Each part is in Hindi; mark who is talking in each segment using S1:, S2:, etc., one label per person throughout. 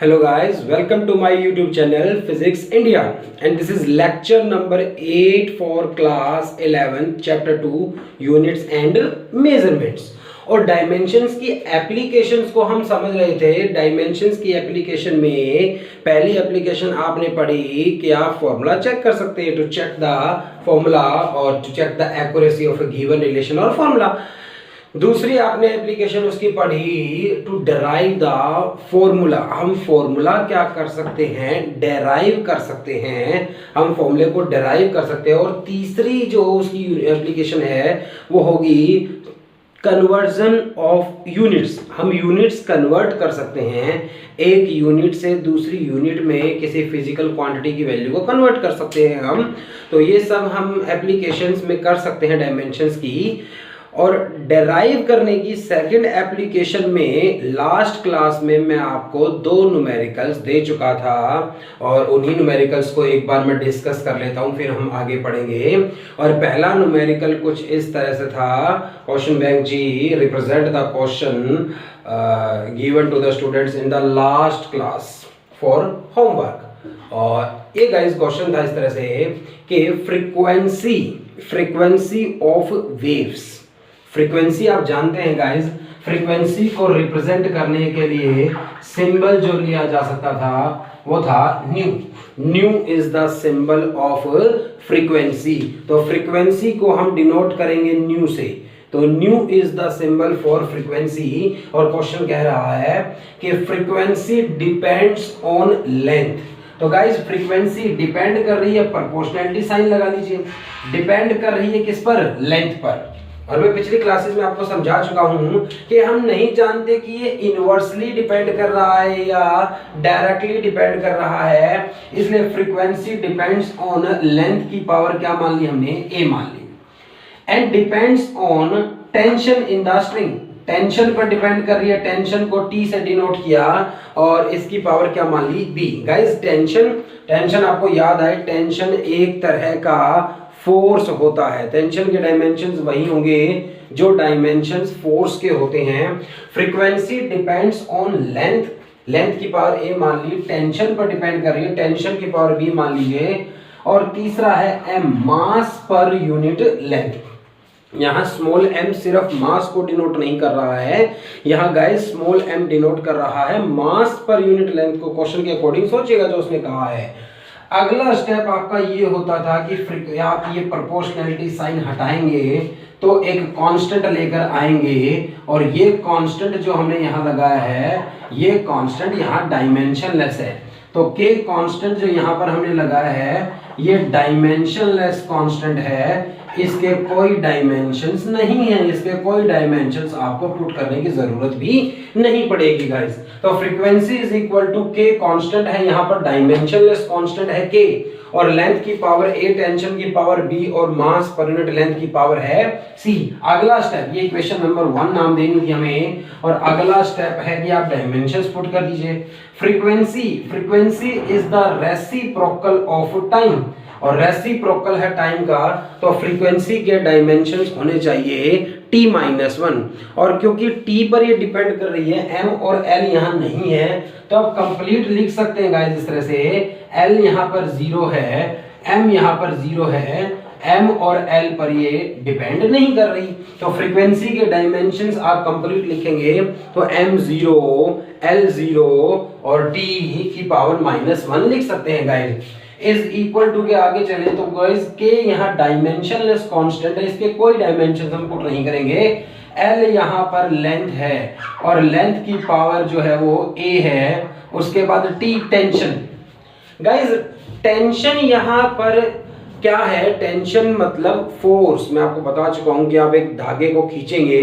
S1: Hello guys, welcome to my YouTube channel Physics India and this is lecture number 8 for class 11 chapter 2 units and measurements। और डायमेंशंस की एप्लीकेशंस को हम समझ रहे थे। डायमेंशंस की एप्लीकेशन में पहली एप्लीकेशन आपने पढ़ी कि आप फॉर्मूला चेक कर सकते हैं, टू चेक द फॉर्मूला और to check the accuracy of a given relation और फॉर्मूला। दूसरी आपने एप्लीकेशन उसकी पढ़ी टू डेराइव द फॉर्मूला। हम फॉर्मूला क्या कर सकते हैं, डेराइव कर सकते हैं, हम फॉर्मूले को डेराइव कर सकते हैं। और तीसरी जो उसकी एप्लीकेशन है वो होगी कन्वर्जन ऑफ यूनिट्स। हम यूनिट्स कन्वर्ट कर सकते हैं, एक यूनिट से दूसरी यूनिट में किसी फिजिकल क्वांटिटी की वैल्यू को कन्वर्ट कर सकते हैं हम। तो ये सब हम एप्लीकेशंस में कर सकते हैं डायमेंशंस की। और डेराइव करने की सेकंड एप्लीकेशन में लास्ट क्लास में मैं आपको दो न्यूमेरिकल्स दे चुका था और उन्हीं न्यूमेरिकल्स को एक बार मैं डिस्कस कर लेता हूं, फिर हम आगे पढ़ेंगे। और पहला न्यूमेरिकल कुछ इस तरह से था, क्वेश्चन बैंक जी represent the question given to the students in the last class for homework. और ये गाइस क्वेश्चन था इस तरह से कि फ्रीक्वेंसी ऑफ वेव्स। फ्रीक्वेंसी आप जानते हैं गाइस, फ्रीक्वेंसी को रिप्रेजेंट करने के लिए सिंबल जो लिया जा सकता था वो था new. New is the symbol of frequency. तो फ्रीक्वेंसी को हम डिनोट करेंगे न्यू से, तो new is the symbol for frequency. और क्वेश्चन कह रहा है कि फ्रीक्वेंसी डिपेंड्स ऑन लेंथ। तो गाइस फ्रीक्वेंसी डिपेंड कर रही है, प्रोपोर्शनैलिटी साइन लगा लीजिए, डिपेंड कर रही है किस पर, लेंथ पर। और मैं पिछली क्लासेस में आपको समझा चुका हूं कि हम नहीं जानते कि ये इनवर्सली डिपेंड कर रहा है या डायरेक्टली डिपेंड कर रहा है, इसलिए फ्रीक्वेंसी डिपेंड्स ऑन लेंथ की पावर क्या मान ली हमने, ए मान ली। And depends on tension in the string, tension पर डिपेंड कर रही है, टेंशन को टी से डिनोट किया और इसकी पावर क्या मान ली, बी। गाइस टेंशन आपको याद आए, टेंशन एक तरह का फोर्स होता है। टेंशन के डायमेंशंस वही होंगे जो डायमेंशंस फोर्स के होते हैं। Frequency depends on length, length की पावर ए मान ली, टेंशन पर डिपेंड कर रही है, टेंशन की पावर बी मान लीजिए। और तीसरा है एम, मास पर यूनिट लेंथ। यहाँ स्मॉल एम सिर्फ मास को डिनोट नहीं कर रहा है, यहाँ गाइस स्मॉल एम डिनोट कर रहा है मास पर यूनिट लेंथ को। क्वेश्चन के अकॉर्डिंग सोचिएगा जो उसने कहा है। अगला स्टेप आपका ये होता था कि आप ये प्रोपोर्शनैलिटी साइन हटाएंगे तो एक कांस्टेंट लेकर आएंगे, और ये कांस्टेंट जो हमने यहाँ लगाया है ये कांस्टेंट यहाँ डायमेंशनलेस है। तो के कांस्टेंट जो यहाँ पर हमने लगाया है ये डायमेंशनलेस कांस्टेंट है, इसके कोई डायमेंशंस नहीं है, इसके कोई डायमेंशंस आपको पुट करने की जरूरत भी नहीं पड़ेगी गाइस। तो फ्रीक्वेंसी इज इक्वल टू के, कांस्टेंट है यहाँ पर डायमेंशनलेस कांस्टेंट है के, और लेंथ की पावर ए, टेंशन की पावर बी और मास पर यूनिट लेंथ की पावर है सी। अगला स्टेप, ये इक्वेशन नंबर 1 नाम देनी थी हमें, और अगला स्टेप है कि आप डायमेंशंस पुट कर दीजिए। Frequency is the reciprocal of time, और रेसिप्रोकल है टाइम का, तो फ्रीक्वेंसी के डायमेंशंस होने चाहिए t-1। और क्योंकि t पर ये डिपेंड कर रही है, m और l यहाँ नहीं है, तो आप कंप्लीट लिख सकते हैं गाइस इस तरह से, l यहाँ पर 0 है, m यहाँ पर 0 है, m और l पर ये डिपेंड नहीं कर रही। तो फ्रीक्वेंसी के डायमेंशंस आप कंप्लीट लिखेंगे तो m0, l0 और t की पावर -1 लिख सकते हैं गाइस। इज इक्वल टू के आगे चले तो गाइस के यहाँ डायमेंशनलेस कांस्टेंट है, इसके कोई डायमेंशन हम पुट नहीं करेंगे। L यहाँ पर लेंथ है और लेंथ की पावर जो है वो A है, उसके बाद T टेंशन। गाइस टेंशन यहाँ पर क्या है, टेंशन मतलब फोर्स। मैं आपको बता चुका हूं कि आप एक धागे को खींचेंगे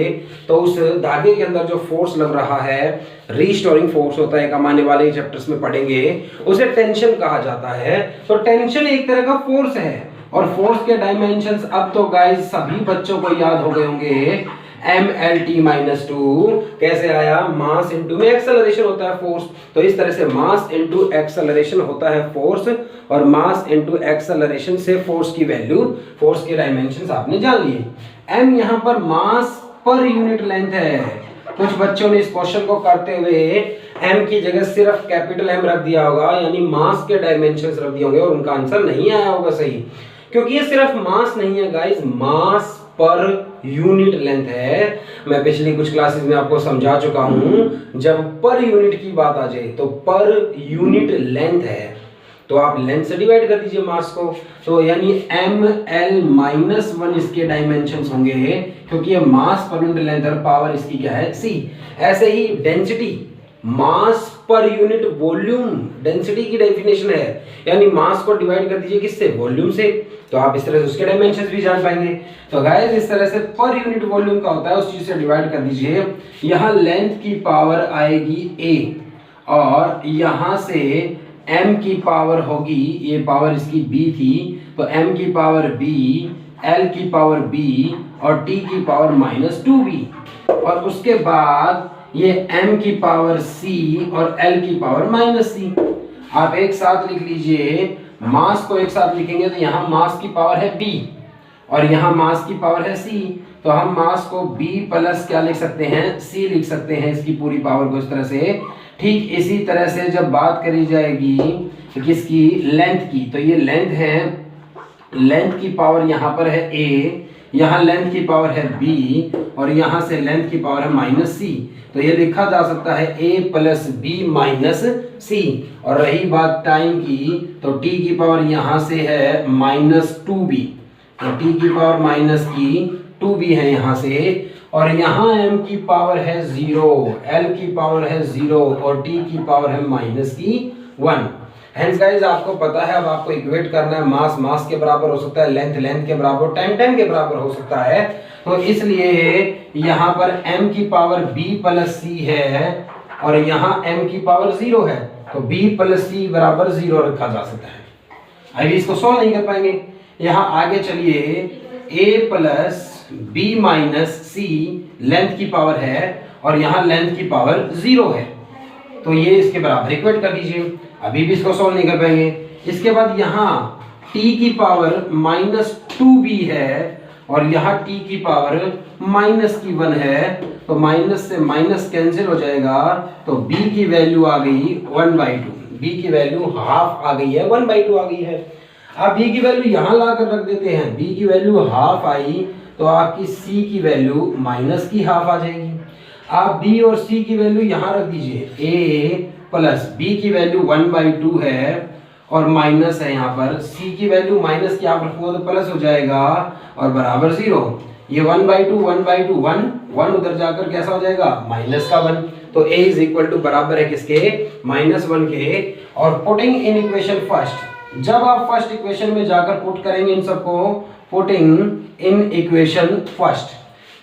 S1: तो उस धागे के अंदर जो फोर्स लग रहा है, रीस्टोरिंग फोर्स होता है, एक आने वाले चैप्टर्स में पढ़ेंगे, उसे टेंशन कहा जाता है। तो टेंशन एक तरह का फोर्स है, और फोर्स के डायमेंशंस अब तो गाइस सभी बच्चों को याद हो गए होंगे, mlt-2 कैसे आया, मास इनटू में एक्सेलरेशन होता है फोर्स, तो इस तरह से मास इनटू एक्सेलरेशन होता है फोर्स, और मास इनटू एक्सेलरेशन से फोर्स की वैल्यू, फोर्स के डायमेंशंस आपने जान लिए। m यहाँ पर मास पर यूनिट लेंथ है, कुछ बच्चों ने इस क्वेश्चन को करते हुए एम की जगह सिर्फ कैपिटल एम रख दिया होगा, यानी मास के डायमेंशंस रख दिए होंगे और उनका आंसर नहीं आया होगा सही, क्योंकि ये सिर्फ मास नहीं है गाइस, मास पर यूनिट लेंथ है। मैं पिछली कुछ क्लासेस में आपको समझा चुका हूं, जब पर यूनिट की बात आ जाए तो पर यूनिट लेंथ है, तो आप लेंथ से डिवाइड कर दीजिए मास को, तो यानी ml-1 इसके डायमेंशंस होंगे, क्योंकि ये मास पर यूनिट लेंथ और पावर इसकी क्या है, c। ऐसे ही डेंसिटी, मास पर यूनिट वॉल्यूम डेंसिटी की डेफिनेशन है, यानी मास को डिवाइड कर दीजिए किससे, वॉल्यूम से, तो आप इस तरह से उसके डायमेंशंस भी जान पाएंगे। तो गाइस इस तरह से पर यूनिट वॉल्यूम का होता है, उस चीज से डिवाइड कर दीजिए। यहाँ लेंथ की पावर आएगी a और यहाँ से m की पावर होगी, ये पावर इसकी b थी, तो m की पावर b, l की पावर b और t की पावर -2b, और उसके बाद ये m की पावर c और l की पावर -c। आप एक साथ लिख लीजिए, मास को एक साथ लिखेंगे तो यहाँ मास की पावर है b और यहाँ मास की पावर है c, तो हम मास को b प्लस क्या लिख सकते हैं, c लिख सकते हैं, इसकी पूरी पावर को इस तरह से। ठीक इसी तरह से जब बात करी जाएगी किसकी, लेंथ की, तो ये लेंथ है, लेंथ की पावर यहाँ पर है a, यहाँ लेंथ की पावर है b और यहाँ से लेंथ की पावर है -c, तो ये लिखा जा सकता है a + b - c। और रही बात टाइम की, तो t की पावर यहाँ से है -2b, तो t की पावर -2b है यहाँ से, और यहाँ m की पावर है 0, l की पावर है 0 और t की पावर है -1। हेंस गाइस आपको पता है, अब आपको इक्वेट करना है, मास मास के बराबर हो सकता है, लेंथ लेंथ के बराबर, टाइम टाइम के बराबर हो सकता है, तो इसलिए यहाँ पर m की पावर b + c है और यहाँ m की पावर 0 है, तो b + c = 0 रखा जा सकता है। अभी इसको सॉल्व नहीं कर पाएंगे। यहाँ आगे चलिए, a + b - c लेंथ की पावर है और यहाँ लेंथ की पावर 0 है, तो ये इसके बराबर इक्वेट कर दीजिए। अभी भी इसको सॉल्व नहीं कर पाएंगे। इसके बाद यहाँ t की पावर -2b है और यहाँ t की पावर -1 है, तो माइनस से माइनस कैंसिल हो जाएगा, तो b की वैल्यू आ गई 1/2, b की वैल्यू हाफ आ गई है, 1/2 आ गई है। आप b की वैल्यू यहाँ लाकर रख देते हैं, b की वैल्यू हाफ आई तो आपकी c की वैल्यू माइनस की हाफ आ जाएगी। आप b और c की वैल्यू यहाँ रख दीजिए, a + b की वैल्यू 1/2 है और माइनस है यहाँ पर, c की वैल्यू माइनस की आप रखोगे तो प्लस हो जाएगा और बराबर 0। ये 1/2 1/2 1 उधर जाकर कैसा हो जाएगा, -1, तो a = बराबर है किसके, -1 के। और पुटिंग इन इक्वेशन फर्स्ट, जब आप फर्स्ट इक्वेशन में जाकर पुट करेंगे इन सबको, putting in equation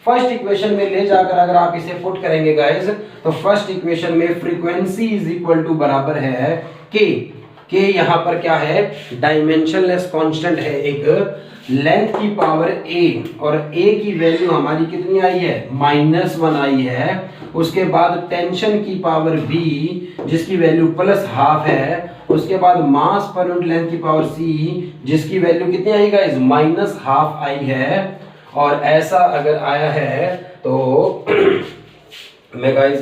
S1: first equation में ले जाकर अगर आप इसे पुट करेंगे गाइस, तो फर्स्ट इक्वेशन में फ्रीक्वेंसी = बराबर है के यहाँ पर क्या है, डायमेंशनलेस कांस्टेंट है एक, लेंथ की पावर a और a की वैल्यू हमारी कितनी आई है, -1 आई है। उसके बाद टेंशन की पावर b जिसकी वैल्यू +½ है, उसके बाद मास पर यूनिट लेंथ की पावर c जिसकी वैल्यू कितनी आई गाइस, -½ आई है। और ऐसा अगर आया है तो मैं गाइस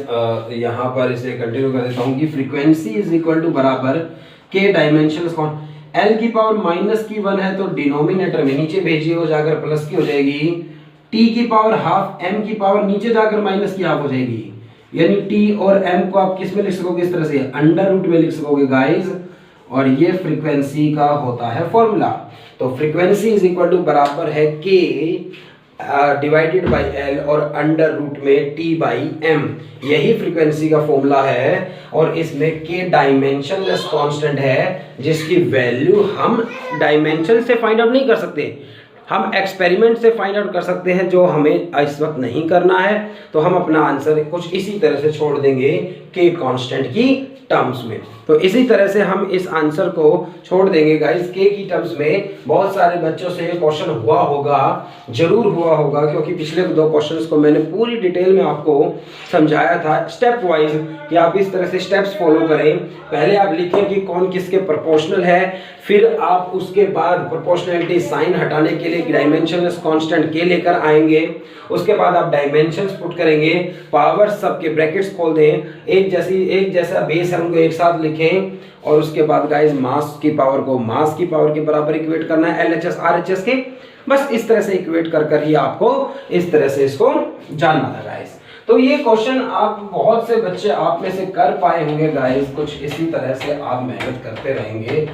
S1: यहाँ पर इसे कंटिन्यू कर देता हूँ कि फ्रीक्वेंसी = बराबर के डायमेंशंस कौन, l की पावर -1 है तो डिनोमिनेटर में नीचे भेजिए, वो जाकर प्लस की हो जाएगी, t की पावर हाफ, m की पावर नीचे जाकर माइनस की हाफ हो जाएगी, यानी t और m को आप किस में लिख सकोगे, इस तरह से √, में लिख सकोगे गाइस, और ये फ्रीक्वेंसी का होता है फॉर्मूला। तो फ्रीक्वेंसी = बराबर है k डिवाइडेड बाई l और √, में t/m, यही फ्रीक्वेंसी का फॉर्मूला है। और इसमें k डायमेंशनलेस कांस्टेंट है जिसकी वैल्यू हम डायमेंशन से फाइंड आउट नहीं कर सकते, हम एक्सपेरिमेंट से फाइंड आउट कर सकते हैं, जो हमें इस वक्त नहीं करना है। तो हम अपना आंसर कुछ इसी तरह से छोड़ देंगे k कांस्टेंट की टर्म्स में। तो इसी तरह से हम इस आंसर को छोड़ देंगे गाइस k की टर्म्स में। बहुत सारे बच्चों से क्वेश्चन हुआ होगा, जरूर हुआ होगा, क्योंकि पिछले 2 क्वेश्चंस को मैंने पूरी डिटेल में आपको समझाया था स्टेप वाइज कि आप इस तरह से स्टेप्स फॉलो करें। पहले आप लिखें कि कौन किसके प्रोपोर्शनल है, फिर आप उसके बाद प्रोपोर्शनैलिटी साइन हटाने के लिए डायमेंशनलेस कांस्टेंट k लेकर आएंगे। उसके बाद आप डायमेंशंस पुट करेंगे, पावर सबके ब्रैकेट्स खोल दें, a एक जैसा बेस है उनको एक साथ लिखें, और उसके बाद गाइस मास की पावर को मास की पावर के बराबर इक्वेट करना है LHS RHS के। बस इस तरह से इक्वेट कर ही आपको इस तरह से इसको जानना था गाइस। तो ये क्वेश्चन आप बहुत से बच्चे आप में से कर पाए होंगे गाइस, कुछ इसी तरह से आप मेहनत करते रहेंगे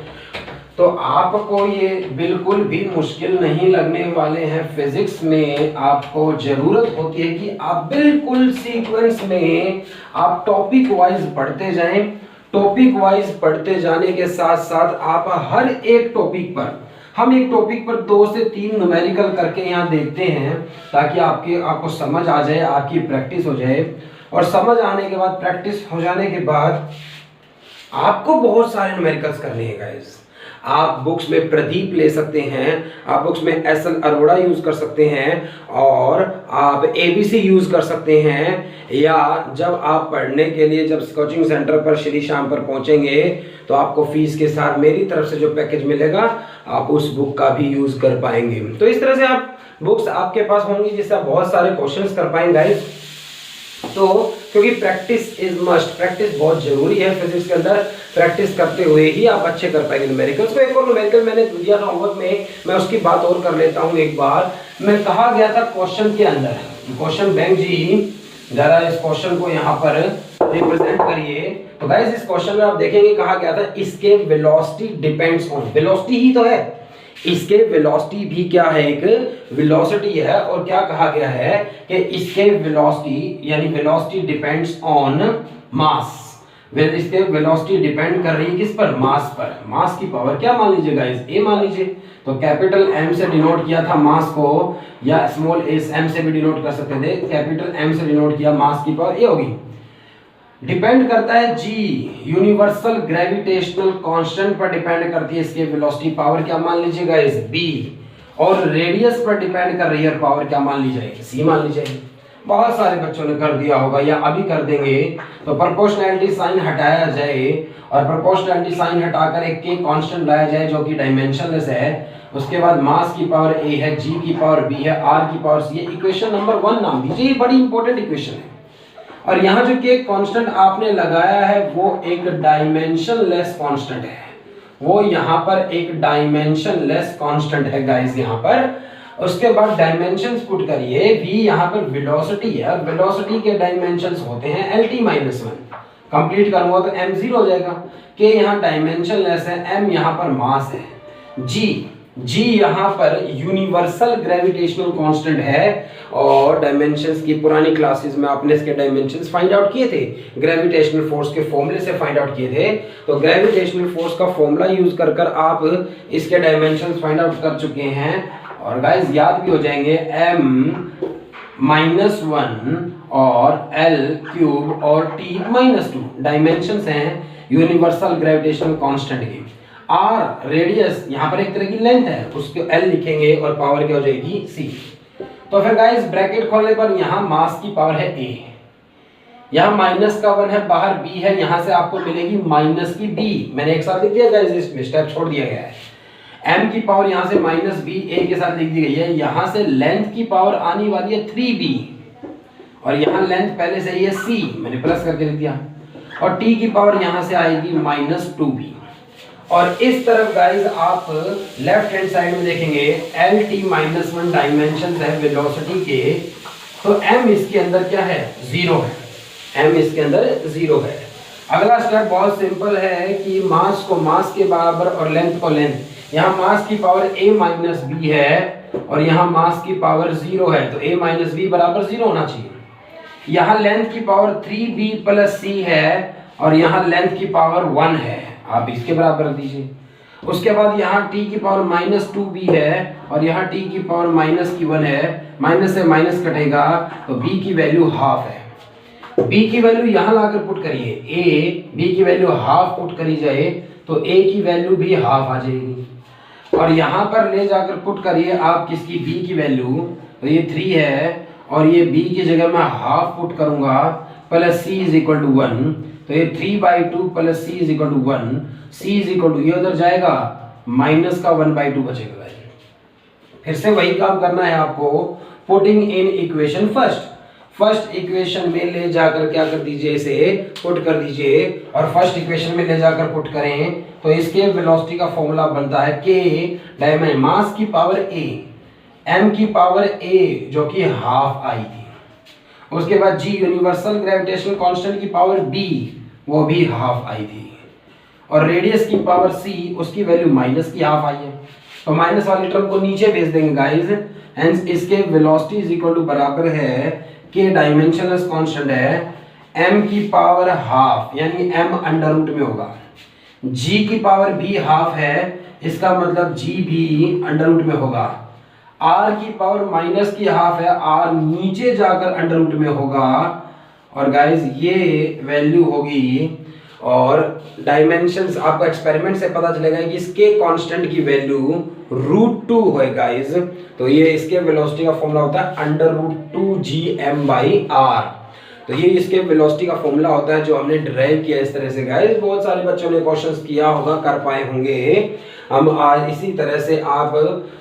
S1: तो आपको ये बिल्कुल भी मुश्किल नहीं लगने वाले हैं। फिजिक्स में आपको जरूरत होती है कि आप बिल्कुल सीक्वेंस में आप टॉपिक वाइज पढ़ते जाएं। टॉपिक वाइज पढ़ते जाने के साथ साथ आप हर एक टॉपिक पर, हम एक टॉपिक पर 2 से 3 न्यूमेरिकल करके यहाँ देखते हैं ताकि आपको समझ आ जाए, आपकी प्रैक्टिस हो जाए। और समझ आने के बाद, प्रैक्टिस हो जाने के बाद आपको बहुत सारे न्यूमेरिकल्स करने हैं गाइस। आप बुक्स में प्रदीप ले सकते हैं, आप बुक्स में SL अरोड़ा यूज कर सकते हैं, और आप ABC यूज कर सकते हैं। या जब आप पढ़ने के लिए जब कोचिंग सेंटर पर श्री श्याम पर पहुंचेंगे तो आपको फीस के साथ मेरी तरफ से जो पैकेज मिलेगा आप उस बुक का भी यूज कर पाएंगे। तो इस तरह से आप बुक्स आपके पास होंगी जिससे आप बहुत सारे क्वेश्चंस कर पाएंगे। तो क्योंकि प्रैक्टिस इज मस्ट, प्रैक्टिस बहुत जरूरी है फिजिक्स के अंदर। प्रैक्टिस करते हुए ही आप अच्छे कर पाएंगे न्यूमेरिकल्स को। एक और न्यूमेरिकल मैंने दिया था होमवर्क में, मैं उसकी बात और कर लेता हूं। एक बार मैं कहा गया था क्वेश्चन के अंदर, क्वेश्चन बैंक जी जरा इस क्वेश्चन को यहाँ पर रिप्रेजेंट करिए। तो गाइस इस क्वेश्चन में आप देखेंगे कहा गया था इसके वेलोसिटी डिपेंड्स ऑन, वेलोसिटी ही तो है, इसके वेलोसिटी भी क्या है, एक वेलोसिटी है। और क्या कहा गया है कि इसके वेलोसिटी यानी वेलोसिटी डिपेंड्स ऑन मास, इसके वेलोसिटी डिपेंड कर रही है किस पर, मास पर। मास की पावर क्या मान लीजिए गाइस, ए मान लीजिए। तो कैपिटल M से डिनोट किया था मास को, या स्मॉल m से भी डिनोट कर सकते थे। कैपिटल M से डिनोट किया, मास की पावर ए होगी। डिपेंड करता है G, यूनिवर्सल ग्रेविटेशनल कांस्टेंट पर डिपेंड करती है इसके वेलोसिटी। पावर क्या मान लीजिए गाइस, B। और रेडियस पर डिपेंड कर रही है, पावर क्या मान ली जाएगी, C मान ली जाएगी। बहुत सारे बच्चों ने कर दिया होगा या अभी कर देंगे। तो प्रोपोर्शनैलिटी साइन हटाया जाए, और प्रोपोर्शनैलिटी साइन हटाकर एक के कांस्टेंट लाया जाए जो कि डायमेंशनलेस है। उसके बाद मास की पावर A है, G की पावर B है, R की पावर C है। इक्वेशन नंबर 1 नाम दीजिए, ये बड़ी इंपॉर्टेंट इक्वेशन है। और यहाँ जो के कांस्टेंट आपने लगाया है वो एक डायमेंशनलेस कांस्टेंट है, वो यहाँ पर एक डायमेंशनलेस कांस्टेंट है गाइस यहाँ पर। उसके बाद डायमेंशंस पुट करिए, v यहाँ पर वेलोसिटी है, और वेलोसिटी के डायमेंशंस होते हैं LT-1। कंप्लीट करूंगा तो m 0 हो जाएगा। k यहाँ डायमेंशनलेस है, m यहाँ पर मास है, g यहाँ पर यूनिवर्सल ग्रेविटेशनल कांस्टेंट है। और डायमेंशंस की पुरानी क्लासेस में आपने इसके डायमेंशंस फाइंड आउट किए थे, ग्रेविटेशनल फोर्स के फॉर्मूले से फाइंड आउट किए थे। तो ग्रेविटेशनल फोर्स का फॉर्मूला यूज कर आप इसके डायमेंशंस फाइंड आउट कर चुके हैं। और गाइस याद भी हो जाएंगे, m-1 और L³ और T-2 डायमेंशंस हैं यूनिवर्सल ग्रेविटेशनल कांस्टेंट के। R रेडियस यहाँ पर एक तरह की लेंथ है, उसको L लिखेंगे और पावर क्या हो जाएगी, C। तो फिर गाइस ब्रैकेट खोलने पर यहाँ मास की पावर है A, यहाँ -1 है, बाहर B है, यहाँ से आपको मिलेगी -B। मैंने एक साथ लिख दिया गाइस, इसमें स्टेप छोड़ दिया गया है। m की पावर यहाँ से -b a के साथ लिख दी गई है। यहाँ से लेंथ की पावर आने वाली है 3b, और यहाँ लेंथ पहले से ही है c, मैंने प्लस करके लिख दिया। और t की पावर यहाँ से आएगी -2b। और इस तरफ गाइस आप लेफ्ट हैंड साइड में देखेंगे LT-1 डायमेंशन है वेलोसिटी के। तो m इसके अंदर क्या है, 0 है, m इसके अंदर 0 है। अगला स्टेप बहुत सिंपल है कि मास को मास के बराबर और लेंथ को लेंथ। यहाँ मास की पावर a-b है और यहाँ मास की पावर 0 है, तो a-b बराबर 0 होना चाहिए। यहाँ लेंथ की पावर 3b + c है और यहाँ लेंथ की पावर 1 है, आप इसके बराबर रख दीजिए। उसके बाद यहाँ t की पावर -2b है और यहाँ t की पावर -1 है, माइनस से माइनस कटेगा तो b की वैल्यू हाफ है। b की वैल्यू यहाँ लाकर पुट करिए, b की वैल्यू हाफ पुट करी जाए तो a की वैल्यू भी हाफ आ जाएगी। और यहाँ पर ले जाकर पुट करिए आप किसकी, b की वैल्यू, तो ये 3 है और ये b की जगह मैं हाफ पुट करूंगा प्लस c = 1, तो ये 3/2 + c = 1, c = ये उधर जाएगा -1/2 बचेगा। फिर से वही काम करना है आपको, putting in equation first. First equation में ले जाकर क्या कर दीजिए, इसे पुट कर दीजिए, और फर्स्ट इक्वेशन में ले जाकर पुट करें तो इसके वेलोसिटी का फॉर्मूला बनता है के डायमेंशन मास की पावर ए, एम की पावर ए जो कि हाफ आई थी, उसके बाद जी यूनिवर्सल ग्रेविटेशन कांस्टेंट की पावर बी वो भी हाफ आई थी, और रेडियस की पावर सी उसकी वैल्यू माइनस की हाफ आई है। तो माइनस वाली टर्म को नीचे भेज देंगे गाइस, हेंस इसके वेलोसिटी इज इक्वल टू बराबर है के डायमेंशनलेस कांस्टेंट है m की पावर हाफ, यानी m अंडर रूट में होगा, g की पावर भी हाफ है, इसका मतलब g भी अंडर रूट में होगा, r की पावर माइनस की हाफ है, r नीचे जाकर अंडर रूट में होगा, और गाइस ये वैल्यू होगी, और डायमेंशंस आपको एक्सपेरिमेंट से पता चलेगा कि इसके कांस्टेंट की वैल्यू √2 है गाइस। तो ये इसके वेलोसिटी का फॉर्मूला होता है √2gm/r। तो ये इसके वेलोसिटी का फॉर्मूला होता है जो हमने डिराइव किया इस तरह से गाइस। बहुत सारे बच्चों ने क्वेश्चंस किया होगा, कर पाए होंगे। हम आज इसी तरह से आप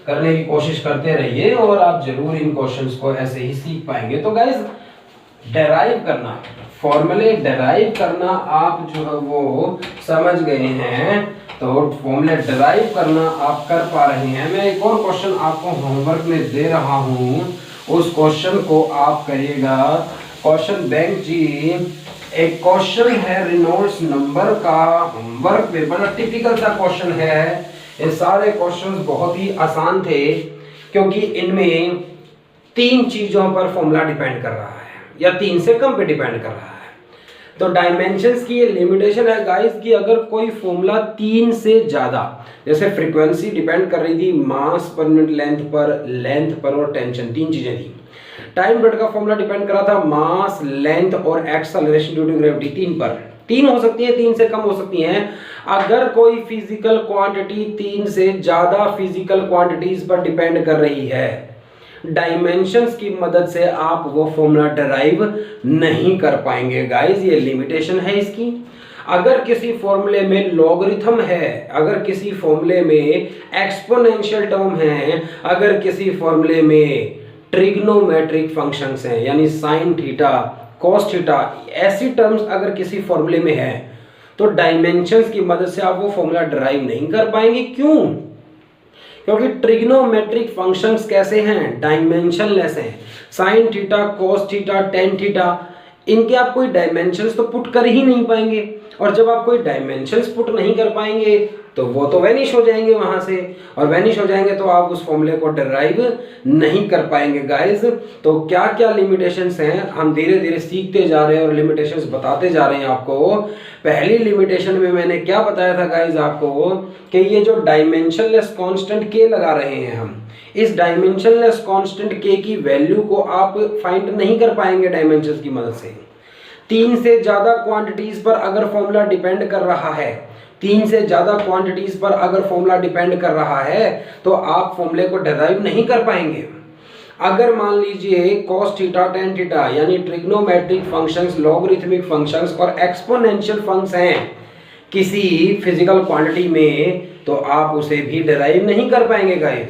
S1: करने की कोशिश करते रहिए और आप जरूर इन क्वेश्चंस को ऐसे ही सीख पाएंगे। तो गाइस डेराइव करना, फॉर्मूले डेराइव करना आप जो है वो समझ गए हैं, तो फॉर्मूले डेराइव करना आप कर पा रहे हैं। मैं एक और क्वेश्चन आपको होमवर्क में दे रहा हूं, उस क्वेश्चन को आप करिएगा। क्वेश्चन बैंक जी एक क्वेश्चन है रेनॉल्ड्स नंबर का, होमवर्क में बड़ा टिपिकल सा क्वेश्चन है। ये सारे क्वेश्चंस बहुत ही आसान थे क्योंकि इनमें 3 चीजों पर फॉर्मूला डिपेंड कर रहा है या 3 से कम पे डिपेंड कर रहा है। तो डायमेंशंस की ये लिमिटेशन है गाइस कि अगर कोई फॉर्मूला 3 से ज्यादा, जैसे फ्रीक्वेंसी डिपेंड कर रही थी मास पर यूनिट लेंथ पर और टेंशन, 3 चीजें थी। टाइम पीरियड का फॉर्मूला डिपेंड कर रहा था मास, लेंथ और एक्सेलरेशन ड्यू टू ग्रेविटी, 3 पर। 3 हो सकती है, 3 से कम हो सकती हैं। अगर कोई फिजिकल क्वांटिटी 3 से ज्यादा फिजिकल क्वांटिटीज पर डिपेंड कर रही है, डायमेंशंस की मदद से आप वो फॉर्मूला डिराइव नहीं कर पाएंगे गाइस, ये लिमिटेशन है इसकी। अगर किसी फॉर्मूले में लॉगरिथम है, अगर किसी फॉर्मूले में एक्सपोनेंशियल टर्म है, अगर किसी फॉर्मूले में ट्रिग्नोमेट्रिक फंक्शंस हैं यानी साइन थीटा, कॉस थीटा, ऐसी टर्म्स अगर किसी फॉर्मूले में है तो डायमेंशंस की मदद से आप वो फॉर्मूला डिराइव नहीं कर पाएंगे। क्यों? क्योंकि ट्रिग्नोमेट्रिक फंक्शंस कैसे हैं? डायमेंशनलेस हैं। Sine theta, cos theta, tan theta, इनके आप कोई डायमेंशंस तो पुट कर ही नहीं पाएंगे, और जब आप कोई डायमेंशंस पुट नहीं कर पाएंगे तो वो तो वैनिश हो जाएंगे वहां से, और वैनिश हो जाएंगे तो आप उस फॉर्मूले को डिराइव नहीं कर पाएंगे गाइस। तो क्या क्या लिमिटेशंस हैं हम धीरे धीरे सीखते जा रहे हैं और लिमिटेशंस बताते जा रहे हैं आपको। पहली लिमिटेशन में मैंने क्या बताया था गाइस आपको कि ये जो डायमेंशनलेस कांस्टेंट के लगा रहे हैं हम, इस डायमेंशनलेस कांस्टेंट के की वैल्यू को आप फाइंड नहीं कर पाएंगे डायमेंशंस की मदद से। 3 से ज्यादा क्वांटिटीज पर अगर फॉर्मूला डिपेंड कर रहा है, 3 से ज्यादा क्वांटिटीज पर अगर फॉर्मूला डिपेंड कर रहा है तो आप फॉर्मूले को डिराइव नहीं कर पाएंगे। अगर मान लीजिए cos थीटा, tan थीटा यानी ट्रिग्नोमेट्रिक फंक्शंस, लॉगरिथमिक फंक्शंस और एक्सपोनेंशियल फंक्शंस हैं किसी फिजिकल क्वांटिटी में, तो आप उसे भी डिराइव नहीं कर पाएंगे गाइस।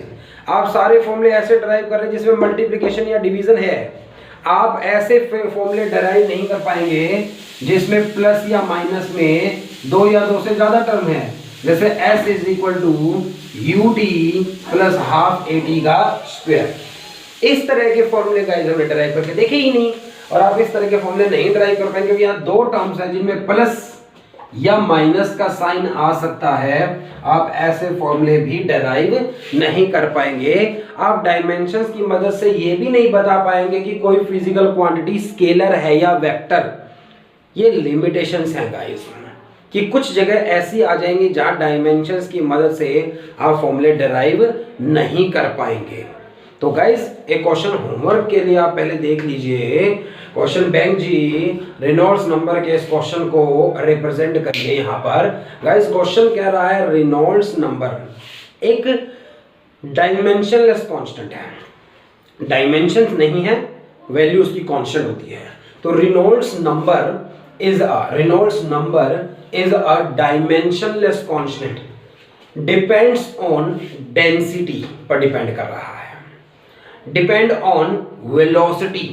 S1: आप सारे फॉर्मूले ऐसे डिराइव कर रहे हैं जिसमें मल्टीप्लिकेशन या डिवीजन है, आप ऐसे फॉर्मूले डिराइव नहीं कर पाएंगे जिसमें प्लस या माइनस में 2 या 2 से ज्यादा टर्म है, जैसे s is equal to ut plus half at का स्क्वायर। इस तरह के फॉर्मूले गाइस हमने डिराइव करके देखे ही नहीं, और आप इस तरह के फॉर्मूले नहीं डिराइव कर पाएंगे क्योंकि यहाँ 2 टर्म्स हैं जिनमें प्लस या माइनस का साइन आ सकता है। आप ऐसे फॉर्मूले भी डिराइव नहीं कर पाएंगे। आप डायमेंशंस की मदद से ये भी नहीं बता पाएंगे कि कोई फिजिकल क्वांटिटी स्केलर है या वेक्टर। ये लिमिटेशंस हैं गाइस कि कुछ जगह ऐसी आ जाएंगी जहां डायमेंशंस की मदद से आप फॉर्मूले डिराइव नहीं कर पाएंगे। तो गाइस एक क्वेश्चन होमवर्क के लिए आप पहले देख लीजिए। क्वेश्चन बैंक जी रेनॉल्ड्स नंबर के इस क्वेश्चन को रिप्रेजेंट करिए यहाँ पर। गाइस क्वेश्चन कह रहा है रेनॉल्ड्स नंबर एक डायमेंशनलेस कांस्टेंट है, डायमेंशंस नहीं है, वैल्यू उसकी कांस्टेंट होती है। तो Reynolds number is a dimensionless constant, depends on density पर डिपेंड कर रहा है, डिपेंड ऑन वेलोसिटी,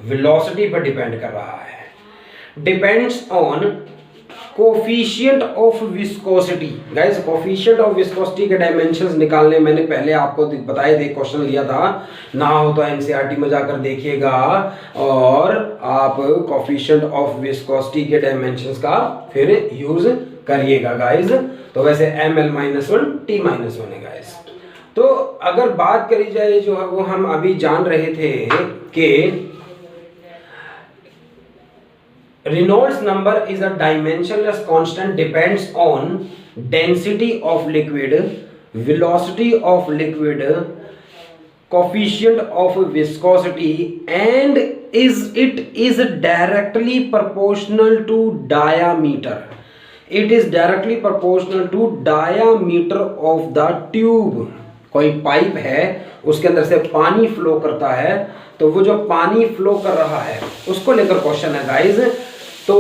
S1: वेलोसिटी पर डिपेंड कर रहा है। Depends on coefficient of viscosity. Guys coefficient of viscosity के डायमेंशंस निकालने मैंने पहले आपको बताए थे, क्वेश्चन लिया था, ना हो तो एनसीईआरटी में जाकर देखिएगा और आप कोफिशिएंट ऑफ विस्कोसिटी के डायमेंशंस का फिर यूज करिएगा गाइस। तो वैसे ml-1 t-1 है गाइस। तो अगर बात करी जाए जो है वो हम अभी जान रहे थे कि Reynolds number is a dimensionless constant, depends on density of liquid, velocity of liquid, coefficient of viscosity, and it is directly proportional to diameter. It is directly proportional to diameter of the tube. कोई पाइप है उसके अंदर से पानी फ्लो करता है, तो वो जो पानी फ्लो कर रहा है उसको लेकर क्वेश्चन है गाइस। तो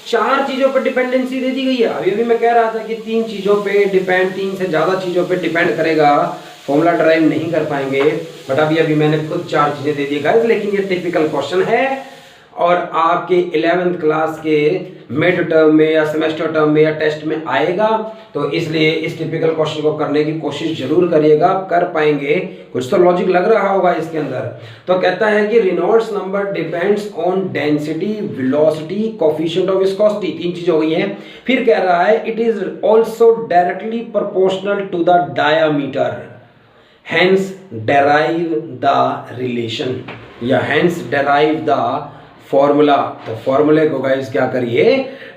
S1: 4 चीजों पर डिपेंडेंसी दे दी गई है। अभी मैं कह रहा था कि 3 चीजों पे डिपेंड, 3 से ज्यादा चीजों पे डिपेंड करेगा, फॉर्मूला ड्राइव नहीं कर पाएंगे, बट अभी मैंने खुद 4 चीजें दे दी गाइस। लेकिन ये टिपिकल क्वेश्चन है और आपके 11th क्लास के मिड टर्म में या सेमेस्टर टर्म में या टेस्ट में आएगा, तो इसलिए इस टिपिकल क्वेश्चन को करने की कोशिश जरूर करिएगा, कर पाएंगे। कुछ तो लॉजिक लग रहा होगा इसके अंदर। तो कहता है कि Reynolds number depends on density, velocity, coefficient of viscosity, 3 चीज हो गई हैं। फिर कह रहा है it is also directly proportional to the diameter, hence derive the relation या हेंस डेराइव द फॉर्मूला। तो फॉर्मूले को गाइस क्या करिए,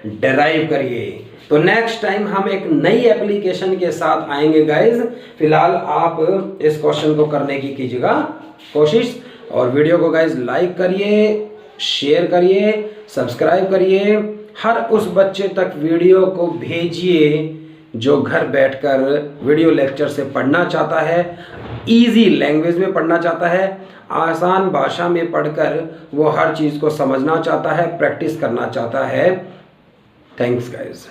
S1: डेराइव करिए। तो नेक्स्ट टाइम हम एक नई एप्लीकेशन के साथ आएंगे गाइस। फिलहाल आप इस क्वेश्चन को करने की कीजिएगा कोशिश, और वीडियो को गाइस लाइक करिए, शेयर करिए, सब्सक्राइब करिए। हर उस बच्चे तक वीडियो को भेजिए जो घर बैठकर वीडियो लेक्चर से पढ़ना चाहता है, इजी लैंग्वेज में पढ़ना चाहता है, आसान भाषा में पढ़कर वो हर चीज़ को समझना चाहता है, प्रैक्टिस करना चाहता है। Thanks guys.